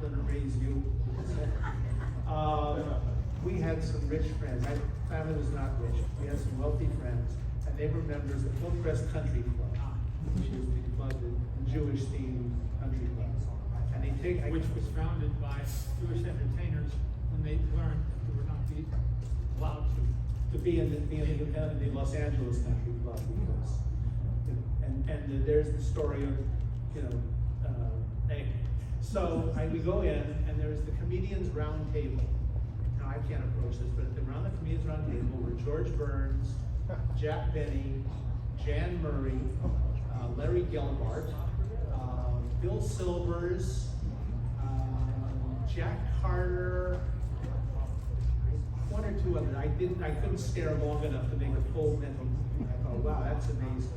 going to raise you. We had some rich friends. My family was not rich. We had some wealthy friends, and they were members of Hillcrest Country Club, which is the club, the Jewish-themed country club. And they take which was founded by Jewish entertainers when they learned they were not allowed to be in the Los Angeles Country Club because, and there's the story of, anyway. So we go in, and there's the comedians round table. Now I can't approach this, but around the comedians round table were George Burns, Jack Benny, Jan Murray, Larry Gelbart, Bill Silvers, Jack Carter, one or two others. I couldn't stare long enough to make a full mental. I thought, wow, that's amazing.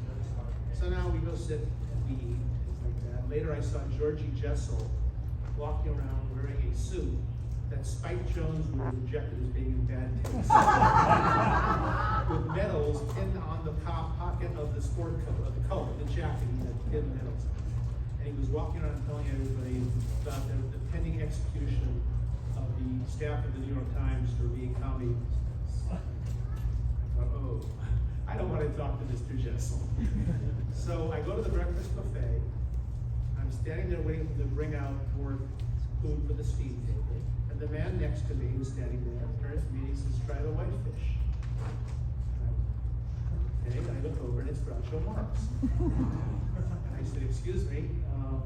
So now we go sit and we eat like that. Later I saw Georgie Jessel walking around wearing a suit that Spike Jones would have rejected as being in bad taste. With medals pinned on the pocket of the sport coat, of the coat, the jacket, he had pinned medals. And he was walking around telling everybody about the pending execution of the staff of the New York Times for being communists. I thought, oh, I don't want to talk to Mr. Jessel. So I go to the breakfast buffet. I'm standing there waiting for them to bring out more food for the steam table. And the man next to me who's standing there turns to me and he says, try the whitefish. And I look over and it's Groucho Marx. And I said, excuse me,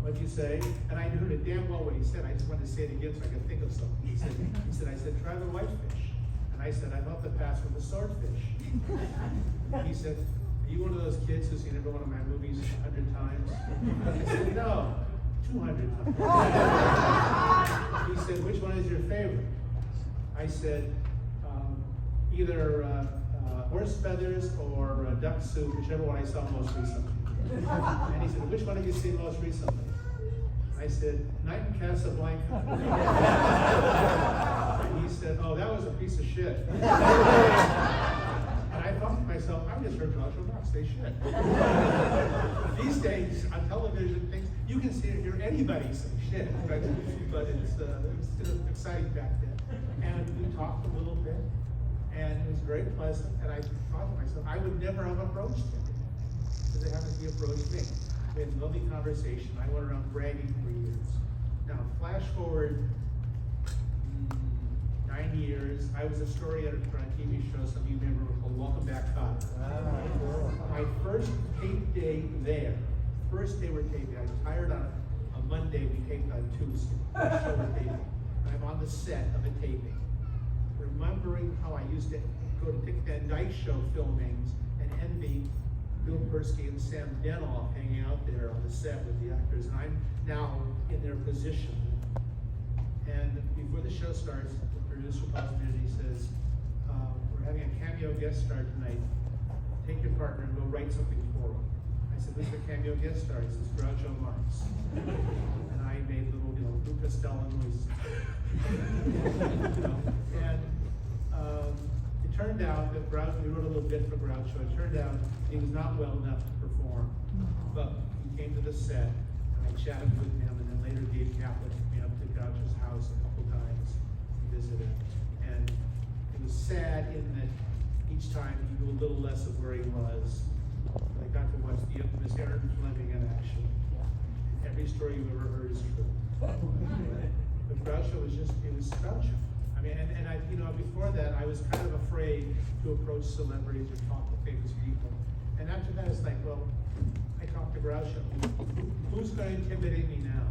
what'd you say? And I heard it damn well what he said. I just wanted to say it again so I could think of something. He said, I said, try the whitefish. And I said, I thought the pass was the swordfish. And he said, are you one of those kids who's seen every one of my movies 100 times? I said, no, 200 times. He said, which one is your favorite? I said, either horse feathers or duck soup, whichever one I saw most recently. And he said, which one have you seen most recently? I said, Night in Casablanca. And he said, oh, that was a piece of shit. And I thought to myself, I just heard Groucho Marx say shit. These days, on television, things, you can hear anybody say shit, right? But it's still exciting back then. And we talked a little bit, and it was very pleasant, and I thought to myself, I would never have approached him, because they happened to approach me. We had a lovely conversation. I went around bragging for years. Now, flash forward 9 years, I was a story editor on a TV show, some of you may remember, called Welcome Back, Kotter. My first tape day there, first day we're taping, I was hired on a Monday, we taped on Tuesday. First show we're taping. I'm on the set of a taping, remembering how I used to go to Dick Van Dyke Show filmings and envy Bill Persky and Sam Denoff hanging out there on the set with the actors, and I'm now in their position. And before the show starts, the producer calls me and he says, we're having a cameo guest star tonight. Take your partner and go write something for him. I said, who's the cameo guest star? He says, Groucho Marx. And I made little, Lou Costello noises. And it turned out that we wrote a little bit for Groucho. It turned out he was not well enough to perform, but he came to the set, and I chatted with him, and then later Dave Kaplan took me up to Groucho's house a couple times to visit him. And it was sad in that each time he knew a little less of where he was. I got to watch the infamous Aaron Fleming in action. Every story you've ever heard is true. But Groucho was it was Groucho. I mean, and I, before that, I was kind of afraid to approach celebrities or talk to famous people. And after that, it's like, well, I talked to Groucho. Who's going to intimidate me now?